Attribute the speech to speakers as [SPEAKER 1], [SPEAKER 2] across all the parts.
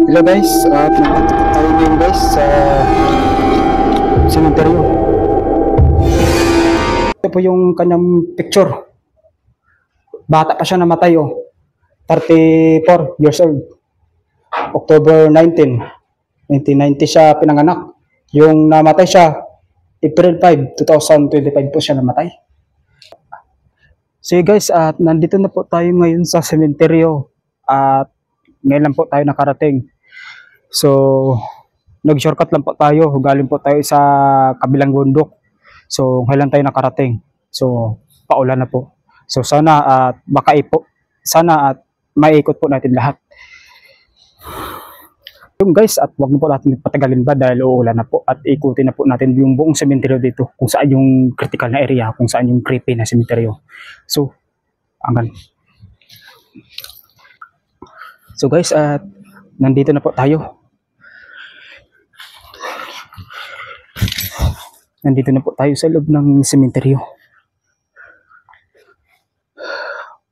[SPEAKER 1] Hello guys, at nandito po tayo ngayon guys sa cemetery. Ito po yung kanyang picture. Bata pa siya namatay 34 years old. October 19, 1990 siya pinanganak. Yung namatay siya, April 5, 2025 po siya namatay. So guys, at nandito na po tayo ngayon sa cemetery at ngayon lang po tayo nakarating. So, nag-shortcut lang po tayo. Galing po tayo sa kabilang bundok. So, ngayon lang tayo nakarating. So, paulan na po. So, sana at sana at maiikot po natin lahat. Yung guys, at wag na po natin patagalin ba dahil uulan na po. At ikutin na po natin yung buong sementeryo dito. Kung saan yung critical na area, kung saan yung creepy na sementeryo. So, hanggang. So guys, at nandito na po tayo. Nandito na po tayo sa loob ng sementeryo.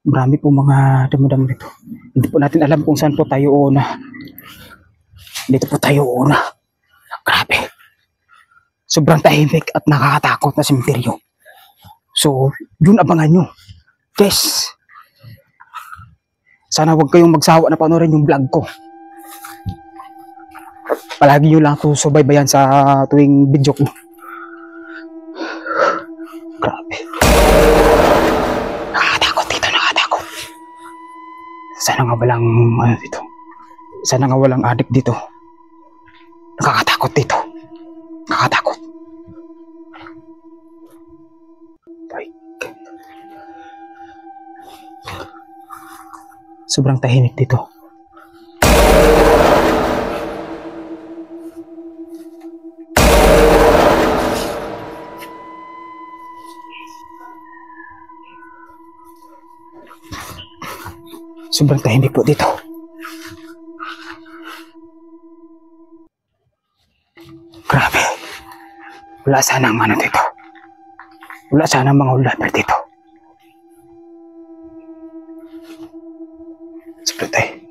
[SPEAKER 1] Marami po mga damo-damo dito. Hindi po natin alam kung saan po tayo una. Dito po tayo una. Grabe. Sobrang tahimik at nakakatakot na sementeryo. So, yun abangan nyo. Guys, sana huwag kayong magsawa na panoorin yung vlog ko. Palagi nyo lang ito subaybayan sa tuwing video ko. Grabe. Nakakatakot dito, nakakatakot. Sana nga walang dito. Sana nga walang adik dito. Nakakatakot dito. Nakakatakot. Sobrang tahimik dito. Sobrang tahimik po dito. Grabe. Wala sanang dito. Wala sanang mga ulapper dito. Seperti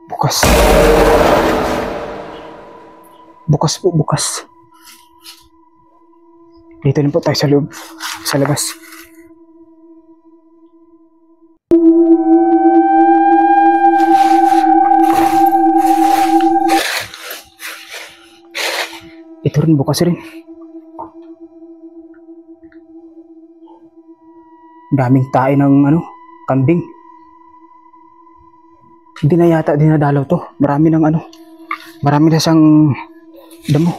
[SPEAKER 1] bukas. Bukas po, bukas. Dito na po tayo sa loob, sa labas. Ito rin, bukas rin. Daming tae ng kambing. Hindi na yata dinadalaw to. Marami ng marami na siyang damo.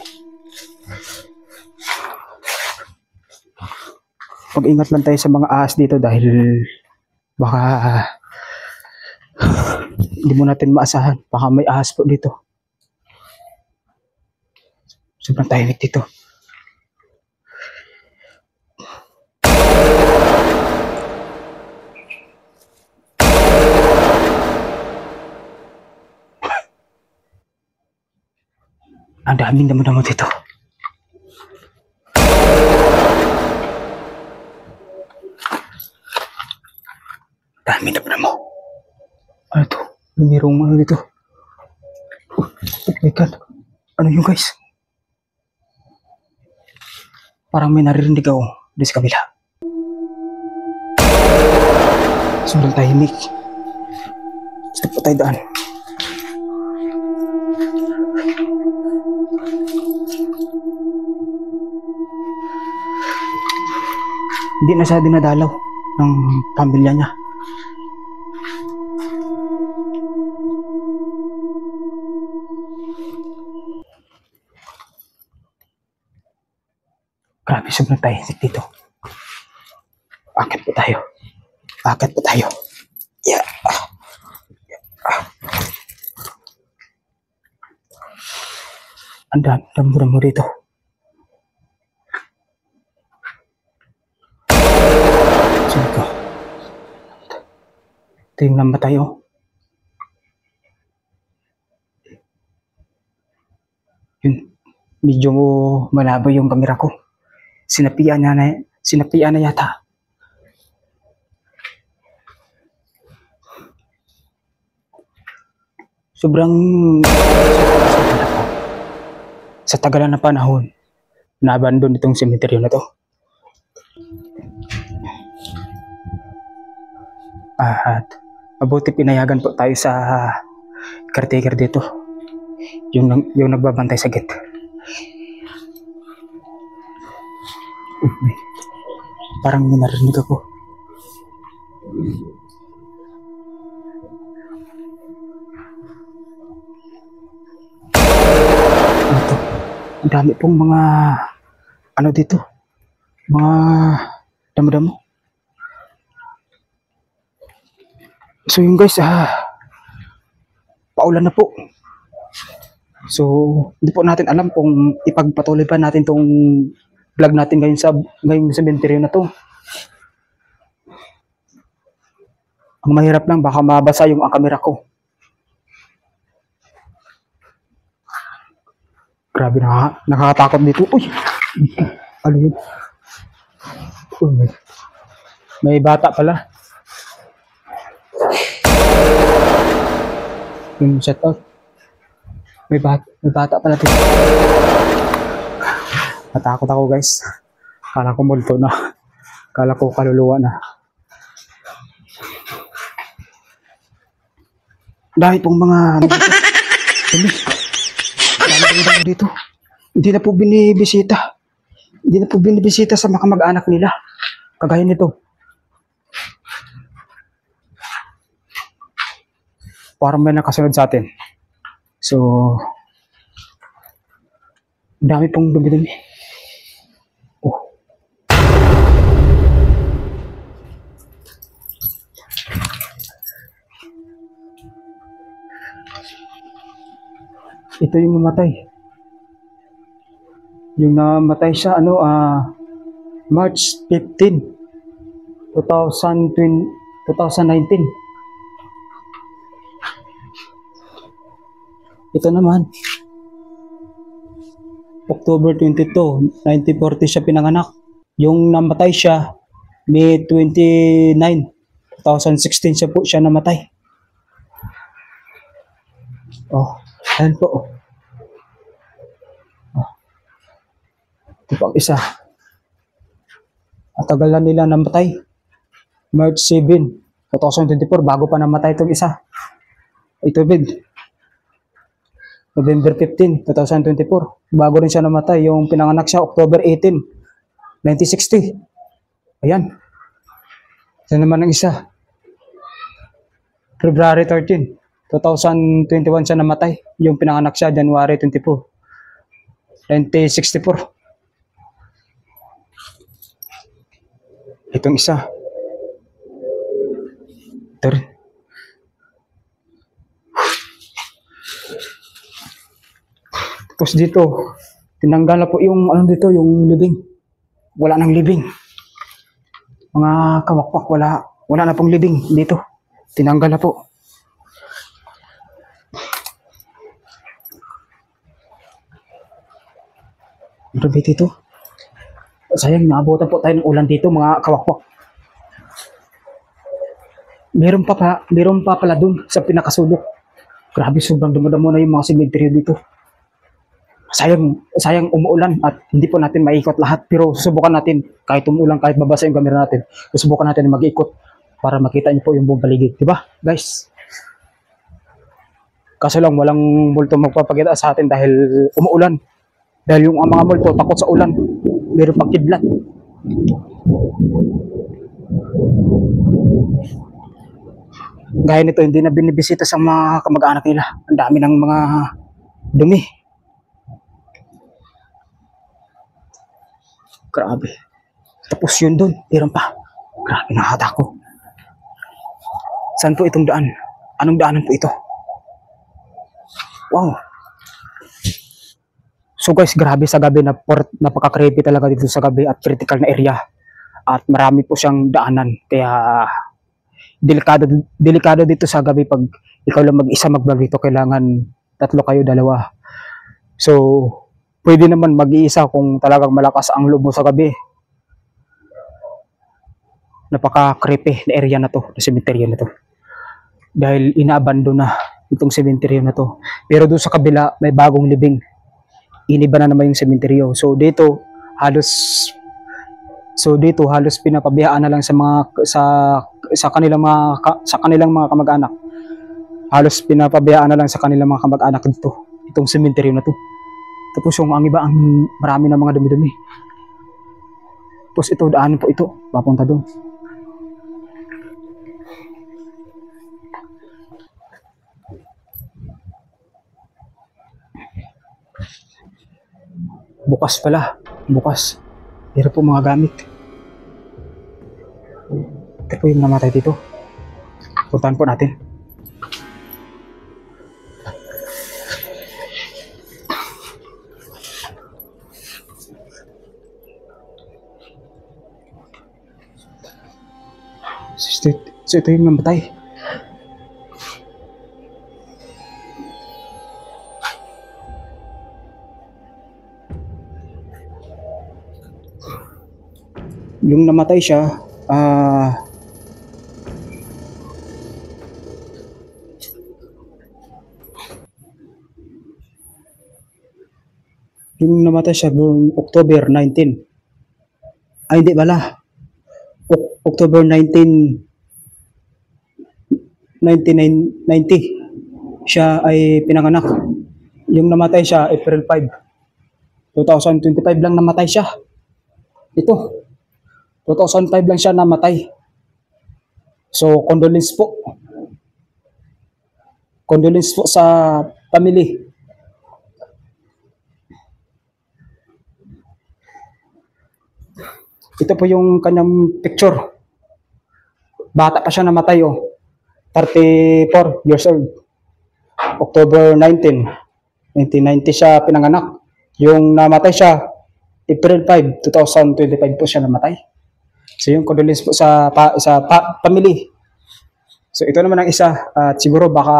[SPEAKER 1] Pag-ingat lang tayo sa mga ahas dito dahil baka hindi mo natin maasahan. Baka may ahas po dito. Sobrang tahimik dito. Ang daming damo-damo dito. Daming damo-damo. Ano to? Mayroong dito. Oh my God. Ano yung guys? Parang may naririnig ako di sa kabila. Sobrang tahimik. Gusto po tayo daan. Hindi na siya dinadalaw ng pamilya niya. Grabe, sobrang tahimik dito. Akit po tayo. Akit po tayo. Yeah. Ang damo-damo dito. Saan ito? Ito yung namatay Yun. Medyo malabo yung camera ko. Sinapian na yata. sobrang sa tagalan na panahon, na-abandon itong cemetery na to. At mabuti pinayagan po tayo sa caretaker dito. Yung nagbabantay sa gate. Parang may narinig ako. Ito. Ang dami pong mga ano dito. Mga damo-damo. So yun guys, paulan na po. So, hindi po natin alam kung ipagpatuloy pa natin tong vlog natin ngayong cemetery na to. Ang mahirap lang, baka mabasa yung ang camera ko. Grabe, nakakatakot dito. Uy! Ano yun? Uy, may bata pala. Yung set out. May bata pala dito. Natakot ako guys. Kala ko multo na. Kala ko kaluluwa na. Dahil pong mga dami dito. Hindi na po binibisita. Hindi na po binibisita sa mga kamag-anak nila. Kagaya nito. Parang may nakasunod sa atin. So, dami pong dumi-dumi. Oh. Ito yung namatay. Yung namatay siya, March 15, 2019. Ito naman, October 22, 1940 siya pinanganak. Yung namatay siya, May 29, 2016 siya namatay. Oh, ayan po. Oh. Ito pang isa. At tagal na nila namatay. March 7, 2024, bago pa namatay itong isa. Ito bid. November 15, 2024. Bago rin siya namatay. Yung pinanganak siya, October 18, 1960. Ayan. Ito naman ang isa. February 13, 2021 siya namatay. Yung pinanganak siya, January 24, 1964. Itong isa. Ito rin. Tapos dito, tinanggal na po yung yung libing. Wala nang libing. Mga kawakpak, wala na pong libing dito. Tinanggal na po. Grabe dito. Sayang, naabutan po tayo ng ulan dito, mga kawakpak. Meron pa pala dun sa pinakasulok. Grabe, sobrang dumadamo na yung mga cemetery dito. Sayang umuulan at hindi po natin maikot lahat, pero subukan natin kahit umuulan, kahit babasa yung camera natin, subukan natin mag-ikot para makita niyo po yung buong paligid, di ba guys? Kaso lang walang multo magpapakita sa atin dahil umuulan, dahil yung mga multo takot sa ulan, meron pang kidlat. Gaya nito, hindi na binibisita sa mga kamag-anak nila. Ang dami ng mga dumi. Grabe. Tapos yun doon, meron pa. Grabe, nakakatako. Saan po itong daan? Anong daanan po ito? Wow. So guys, grabe sa gabi, napaka-creepy talaga dito sa gabi at critical na area. At marami po siyang daanan. Kaya delikado dito sa gabi pag ikaw lang mag-isa mag-vlog dito. Kailangan tatlo kayo, dalawa. So, pwede naman mag-iisa kung talagang malakas ang loob mo sa gabi. Napaka-creepy na area na to, na cemetery na to. Dahil inaabandon na. itong sementeryo na to. Pero doon sa kabila, may bagong libing. Iniba na naman yung sementeryo. So dito halos pinapabayaan na lang sa mga sa kanilang mga kamag-anak. Halos pinapabayaan na lang sa kanilang mga kamag-anak dito. Itong sementeryo na to. Tapos ang iba, ang marami na mga dumi-dumi. Tapos ito, daanan po ito. Papunta doon. Bukas pala. Bukas. Pero po mga gamit. Ito po yung namatay dito. Puntahan po natin. So ito yung namatay. Yung namatay siya, noong October 19. Ay, hindi pala. October 19, 1990 siya ay pinanganak. Yung namatay siya April 5, 2025 lang namatay siya. Ito, 2005 lang siya namatay. So, condolence po. Condolence po sa family. Ito po yung kanyang picture. Bata pa siya namatay, oh. 34 years old. October 19, 1990 siya pinanganak. Yung namatay siya, April 5, 2025 po siya namatay. So yung condolence po sa family. So ito naman ang isa, at siguro baka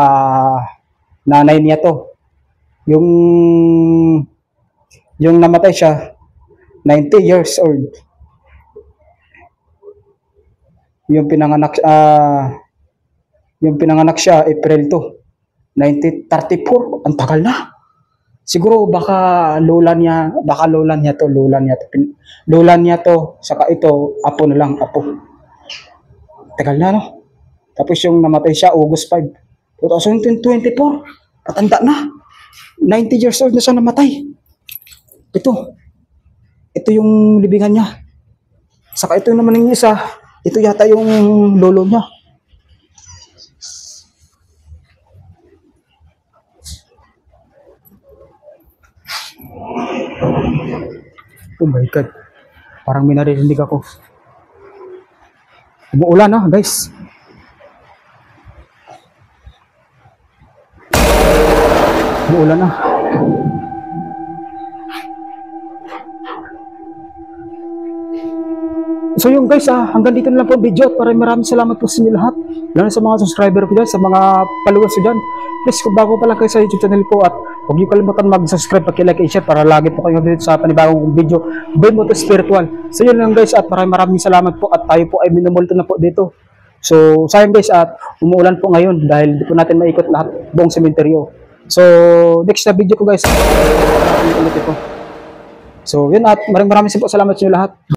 [SPEAKER 1] nanay niya to. Yung namatay siya, 90 years old. Yung pinanganak siya April 2, 1934. Ang tagal na. Siguro baka lola niya to, saka ito apo na lang, apo. Tagal na, no? Tapos yung namatay siya August 5, 2024. Patanda na. 90 years old na siya namatay. Ito yung libingan niya. Saka ito naman yung isa. Ito yata yung lolo niya. Oh my God. Parang may naririnig ako. Umuulan na, guys. Umuulan na. So yung guys, hanggang dito na lang po ang video at maraming salamat po sa inyo lahat. Lalo sa mga subscriber ko dyan, sa mga followers ko dyan. Please, kung bago pa lang kayo sa YouTube channel ko at huwag niyo kalimutan mag-subscribe, paki-like and share para lagi po kayo dito sa panibagong video. Buhay mo to spiritual. So yun lang guys at maraming salamat po at tayo po ay minumulto na po dito. So sayang guys at umuulan po ngayon dahil di po natin maikot lahat buong sementeryo. So next na video ko guys. So yun at maraming salamat sa inyo lahat.